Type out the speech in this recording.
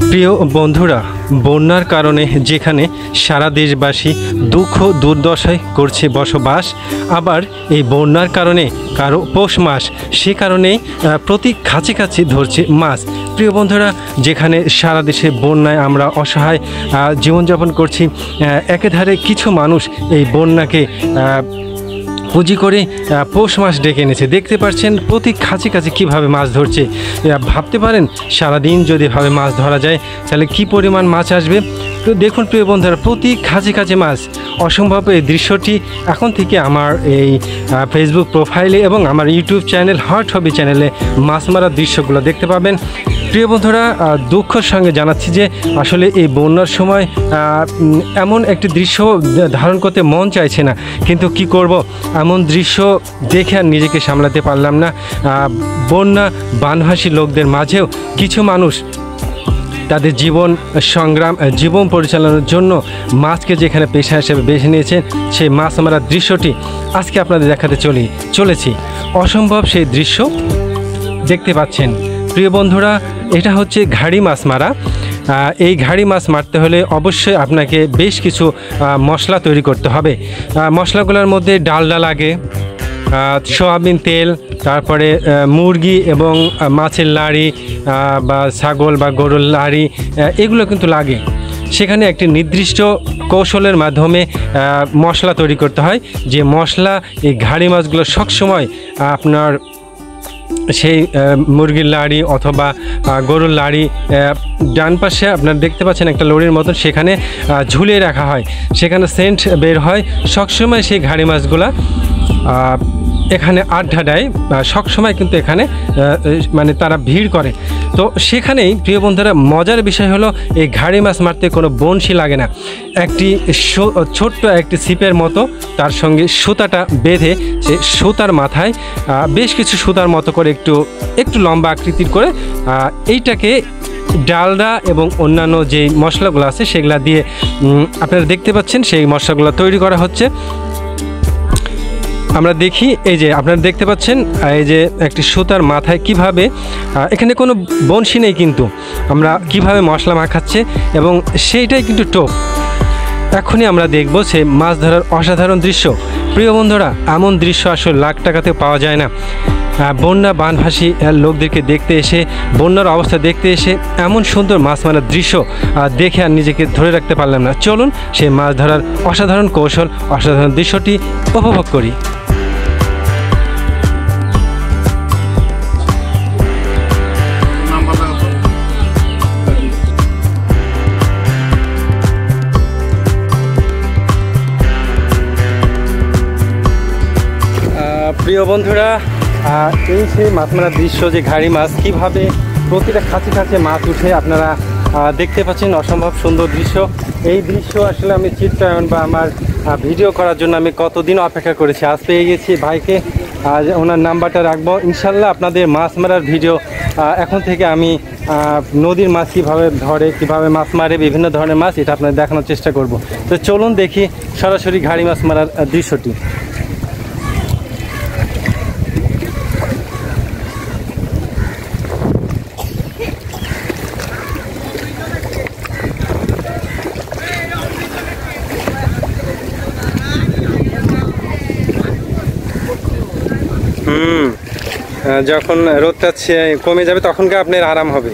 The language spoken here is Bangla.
প্রিয় বন্ধুরা, বন্যার কারণে যেখানে সারা দেশবাসী দুঃখ দুর্দশায় করছে বসবাস, আবার এই বন্যার কারণে কারো পৌষ মাস, সে কারণেই প্রতি কাছে কাছে ধরছে মাছ। প্রিয় বন্ধুরা, যেখানে সারা দেশে বন্যায় আমরা অসহায় জীবনযাপন করছি, একেধারে কিছু মানুষ এই বন্যাকে পুঁজি করে পৌষ মাস ডেকে এনেছে। দেখতে পাচ্ছেন প্রতি কাছে কাছে কীভাবে মাছ ধরছে। ভাবতে পারেন সারাদিন যদি এভাবে মাছ ধরা যায় তাহলে কী পরিমাণ মাছ আসবে। তো দেখুন প্রিয় বন্ধুরা, প্রতি কাছে কাছে মাছ, অসম্ভব এই দৃশ্যটি এখন থেকে আমার এই ফেসবুক প্রোফাইলে এবং আমার ইউটিউব চ্যানেল হট হবি চ্যানেলে মাছ মারার দৃশ্যগুলো দেখতে পাবেন। প্রিয় বন্ধুরা, দুঃখের সঙ্গে জানাচ্ছি যে আসলে এই বন্যার সময় এমন একটি দৃশ্য ধারণ করতে মন চাইছে না, কিন্তু কি করব, এমন দৃশ্য দেখে আর নিজেকে সামলাতে পারলাম না। বন্যা বানভাসী লোকদের মাঝেও কিছু মানুষ তাদের জীবন পরিচালনার জন্য মাছকে যেখানে পেশা হিসেবে বেছে নিয়েছেন, সেই মাছ মারার দৃশ্যটি আজকে আপনাদের দেখাতে চলেছি। অসম্ভব সেই দৃশ্য দেখতে পাচ্ছেন। প্রিয় বন্ধুরা, এটা হচ্ছে ঘাড়ি মাছ মারা। এই ঘাড়ি মাছ মারতে হলে অবশ্যই আপনাকে বেশ কিছু মশলা তৈরি করতে হবে। মশলাগুলোর মধ্যে ডালডা লাগে, সয়াবিন তেল, তারপরে মুরগি এবং মাছের লাড়ি বা ছাগল বা গরুর লাড়ি, এগুলো কিন্তু লাগে। সেখানে একটি নির্দিষ্ট কৌশলের মাধ্যমে মশলা তৈরি করতে হয়, যে মশলা এই ঘাড়ি মাছগুলো সবসময় আপনার সেই মুরগির লাড়ি অথবা গরুর লাড়ি ডান পাশে আপনার দেখতে পাচ্ছেন একটা লরির মতন, সেখানে ঝুলিয়ে রাখা হয়, সেখানে সেন্ট বের হয়। সবসময় সেই ঘাড়ি মাছগুলা এখানে আড্ডা দেয়, সবসময় কিন্তু এখানে মানে তারা ভিড় করে। তো সেখানেই প্রিয় বন্ধুরা, মজার বিষয় হলো এই ঘাড়ি মাছ মারতে কোনো বনশি লাগে না। একটি ছোট্ট একটি ছিপের মতো, তার সঙ্গে সুতাটা বেঁধে সে সুতার মাথায় বেশ কিছু সুতার মতো করে একটু লম্বা আকৃতির করে এইটাকে ডালডা এবং অন্যান্য যে মশলাগুলো আছে সেগুলা দিয়ে আপনারা দেখতে পাচ্ছেন সেই মশলাগুলো তৈরি করা হচ্ছে। আমরা দেখি, এই যে আপনারা দেখতে পাচ্ছেন এই যে একটি সুতার মাথায় কিভাবে, এখানে কোনো বনশি নেই, কিন্তু আমরা কিভাবে মশলা মাখাচ্ছে এবং সেইটাই কিন্তু টোপ। এখনই আমরা দেখব সেই মাছ ধরার অসাধারণ দৃশ্য। প্রিয় বন্ধুরা, এমন দৃশ্য আসলে লাখ টাকাতে পাওয়া যায় না। বন্যা বানভাসী লোকদেরকে দেখতে এসে, বন্যার অবস্থা দেখতে এসে এমন সুন্দর মাছ মারার দৃশ্য দেখে আর নিজেকে ধরে রাখতে পারলাম না। চলুন সেই মাছ ধরার অসাধারণ কৌশল, অসাধারণ দৃশ্যটি উপভোগ করি। প্রিয় বন্ধুরা, এই সেই মাছ মারার দৃশ্য, যে ঘাড়ি মাছ কীভাবে প্রতিটা কাছে কাছে মাছ উঠে আপনারা দেখতে পাচ্ছেন। অসম্ভব সুন্দর দৃশ্য। এই দৃশ্য আসলে আমি চিত্রায়ন বা আমার ভিডিও করার জন্য আমি কতদিন অপেক্ষা করেছি। আজ পেয়ে গেছি ভাইকে, আজ ওনার নাম্বারটা রাখবো। ইনশাল্লাহ আপনাদের মাছ মারার ভিডিও এখন থেকে আমি নদীর মাছ কীভাবে ধরে, কীভাবে মাছ মারে, বিভিন্ন ধরনের মাছ, এটা আপনাদের দেখানোর চেষ্টা করব। তো চলুন দেখি সরাসরি ঘাড়ি মাছ মারার দৃশ্যটি। যখন রোদটা কমে যাবে তখনকে আপনার আরাম হবে।